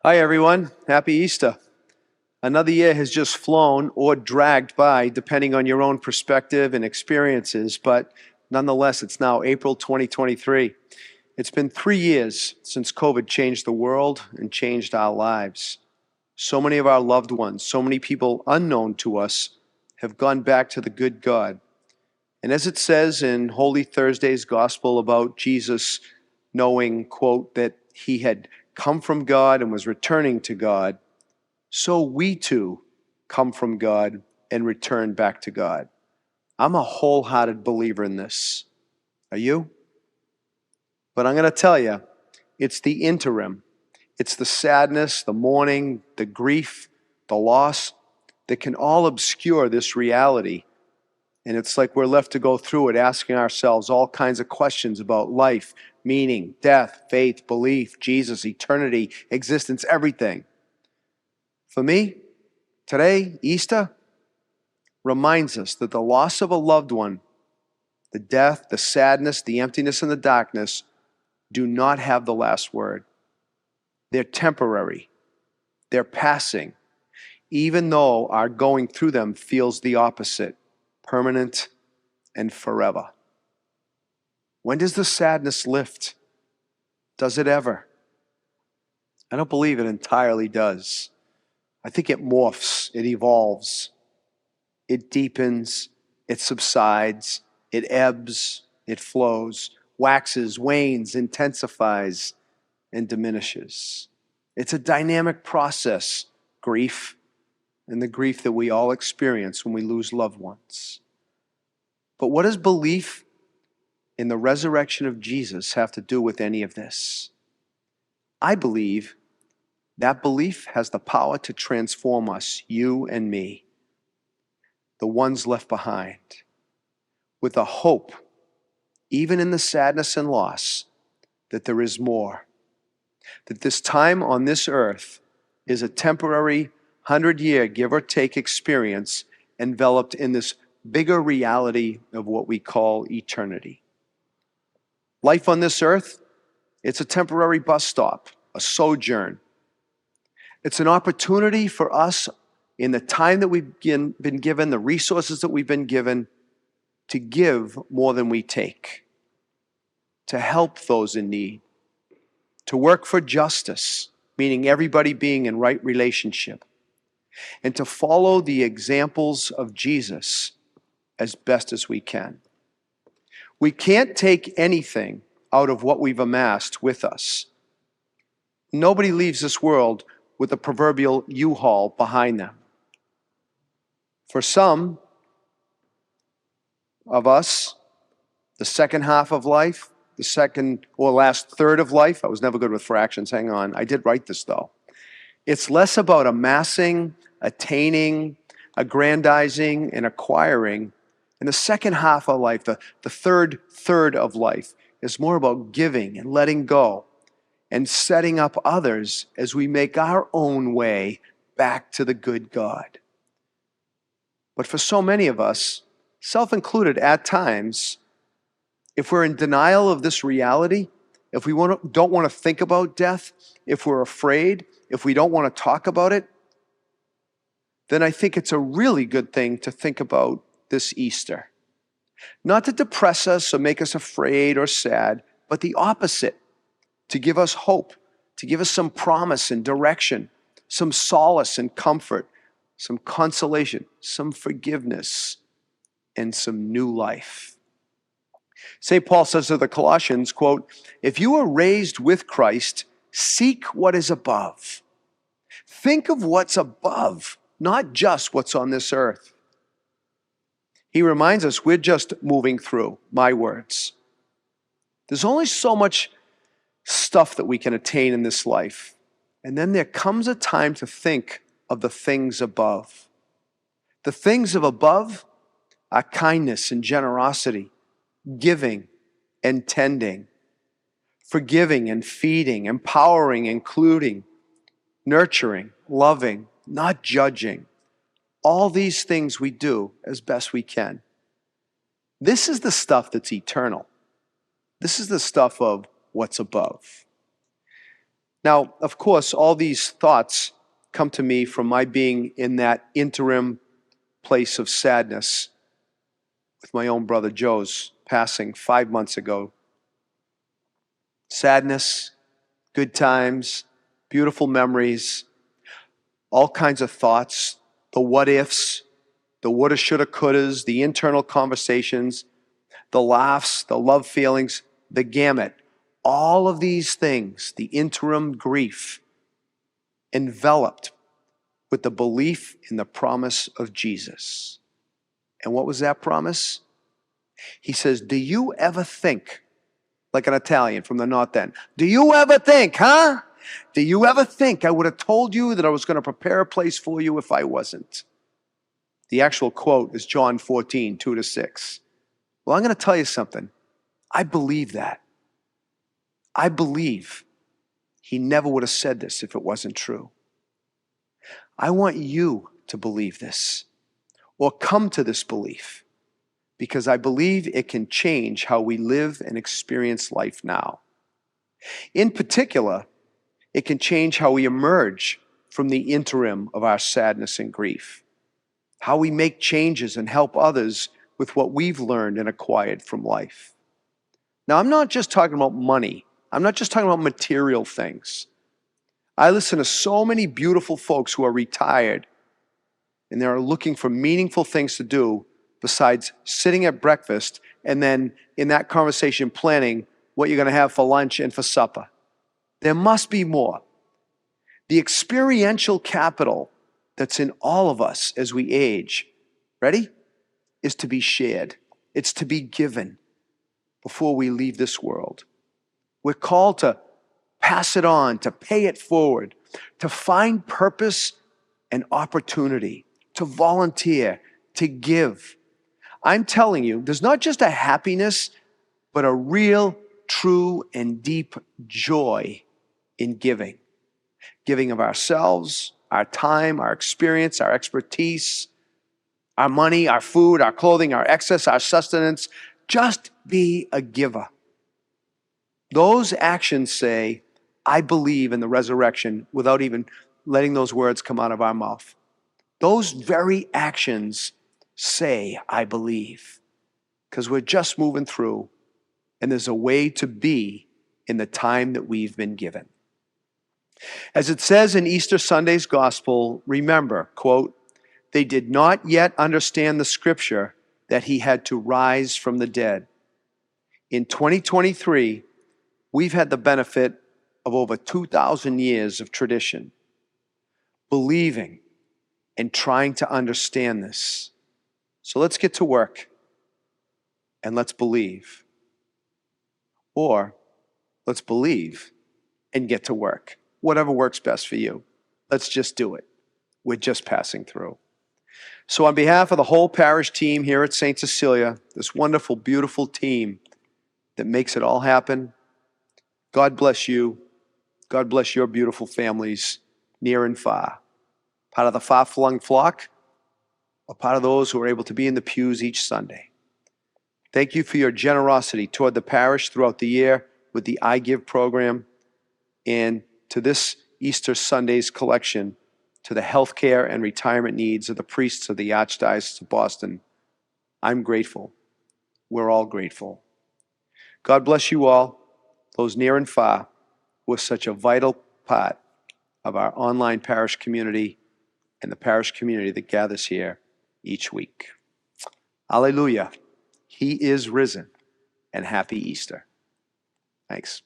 Hi, everyone. Happy Easter. Another year has just flown or dragged by, depending on your own perspective and experiences, but nonetheless, it's now April 2023. It's been 3 years since COVID changed the world and changed our lives. So many of our loved ones, so many people unknown to us, have gone back to the good God. And as it says in Holy Thursday's Gospel about Jesus knowing, quote, that he had come from God and was returning to God, so we too come from God and return back to God. I'm a wholehearted believer in this. Are you? But I'm going to tell you, it's the interim. It's the sadness, the mourning, the grief, the loss that can all obscure this reality. And it's like we're left to go through it, asking ourselves all kinds of questions about life, meaning, death, faith, belief, Jesus, eternity, existence, everything. For me, today, Easter, reminds us that the loss of a loved one, the death, the sadness, the emptiness, and the darkness do not have the last word. They're temporary. They're passing, even though our going through them feels the opposite, permanent and forever. When does the sadness lift? Does it ever? I don't believe it entirely does. I think it morphs, it evolves, it deepens, it subsides, it ebbs, it flows, waxes, wanes, intensifies, and diminishes. It's a dynamic process, grief, and the grief that we all experience when we lose loved ones. But what does belief in the resurrection of Jesus have to do with any of this? I believe that belief has the power to transform us, you and me, the ones left behind, with a hope, even in the sadness and loss, that there is more, that this time on this earth is a temporary 100-year, give or take, experience enveloped in this bigger reality of what we call eternity. Life on this earth, it's a temporary bus stop, a sojourn. It's an opportunity for us in the time that we've been given, the resources that we've been given, to give more than we take, to help those in need, to work for justice, meaning everybody being in right relationship, and to follow the examples of Jesus as best as we can. We can't take anything out of what we've amassed with us. Nobody leaves this world with a proverbial U-Haul behind them. For some of us, the second half of life, the second or last third of life, I was never good with fractions, hang on, I did write this though. It's less about amassing, attaining, aggrandizing, and acquiring. And the second half of life, the third of life, is more about giving and letting go and setting up others as we make our own way back to the good God. But for so many of us, self-included at times, if we're in denial of this reality, if we don't want to think about death, if we're afraid, if we don't want to talk about it, then I think it's a really good thing to think about this Easter. Not to depress us or make us afraid or sad, but the opposite, to give us hope, to give us some promise and direction, some solace and comfort, some consolation, some forgiveness, and some new life. St. Paul says to the Colossians, quote, "If you are raised with Christ, seek what is above." Think of what's above, not just what's on this earth. He reminds us we're just moving through, my words. There's only so much stuff that we can attain in this life. And then there comes a time to think of the things above. The things of above are kindness and generosity, giving and tending, forgiving and feeding, empowering, including, nurturing, loving, not judging. All these things we do as best we can. This is the stuff that's eternal. This is the stuff of what's above. Now, of course, all these thoughts come to me from my being in that interim place of sadness with my own brother Joe's passing 5 months ago. Sadness, good times, beautiful memories, all kinds of thoughts, the what ifs, the woulda, shoulda, couldas, the internal conversations, the laughs, the love feelings, the gamut. All of these things, the interim grief, enveloped with the belief in the promise of Jesus. And what was that promise? He says, do you ever think, like an Italian from the North End, do you ever think, huh? Do you ever think I would have told you that I was going to prepare a place for you if I wasn't? The actual quote is John 14, 2-6. Well, I'm going to tell you something. I believe that. I believe he never would have said this if it wasn't true. I want you to believe this, or come to this belief, because I believe it can change how we live and experience life now. In particular, it can change how we emerge from the interim of our sadness and grief, how we make changes and help others with what we've learned and acquired from life. Now, I'm not just talking about money. I'm not just talking about material things. I listen to so many beautiful folks who are retired and they're looking for meaningful things to do besides sitting at breakfast and then in that conversation planning what you're going to have for lunch and for supper. There must be more. The experiential capital that's in all of us as we age, ready, is to be shared. It's to be given before we leave this world. We're called to pass it on, to pay it forward, to find purpose and opportunity, to volunteer, to give. I'm telling you, there's not just a happiness, but a real, true, and deep joy in giving. Giving of ourselves, our time, our experience, our expertise, our money, our food, our clothing, our excess, our sustenance. Just be a giver. Those actions say, I believe in the resurrection, without even letting those words come out of our mouth. Those very actions say, I believe, because we're just moving through, and there's a way to be in the time that we've been given. As it says in Easter Sunday's gospel, remember, quote, they did not yet understand the scripture that he had to rise from the dead. In 2023, we've had the benefit of over 2,000 years of tradition, believing and trying to understand this. So let's get to work and let's believe. Or let's believe and get to work. Whatever works best for you. Let's just do it. We're just passing through. So on behalf of the whole parish team here at Saint Cecilia, this wonderful, beautiful team that makes it all happen, God bless you. God bless your beautiful families near and far. Part of the far-flung flock, or part of those who are able to be in the pews each Sunday. Thank you for your generosity toward the parish throughout the year with the I Give program, and to this Easter Sunday's collection to the healthcare and retirement needs of the priests of the Archdiocese of Boston. I'm grateful. We're all grateful. God bless you all, those near and far, who are such a vital part of our online parish community and the parish community that gathers here each week. Alleluia. He is risen, and happy Easter. Thanks.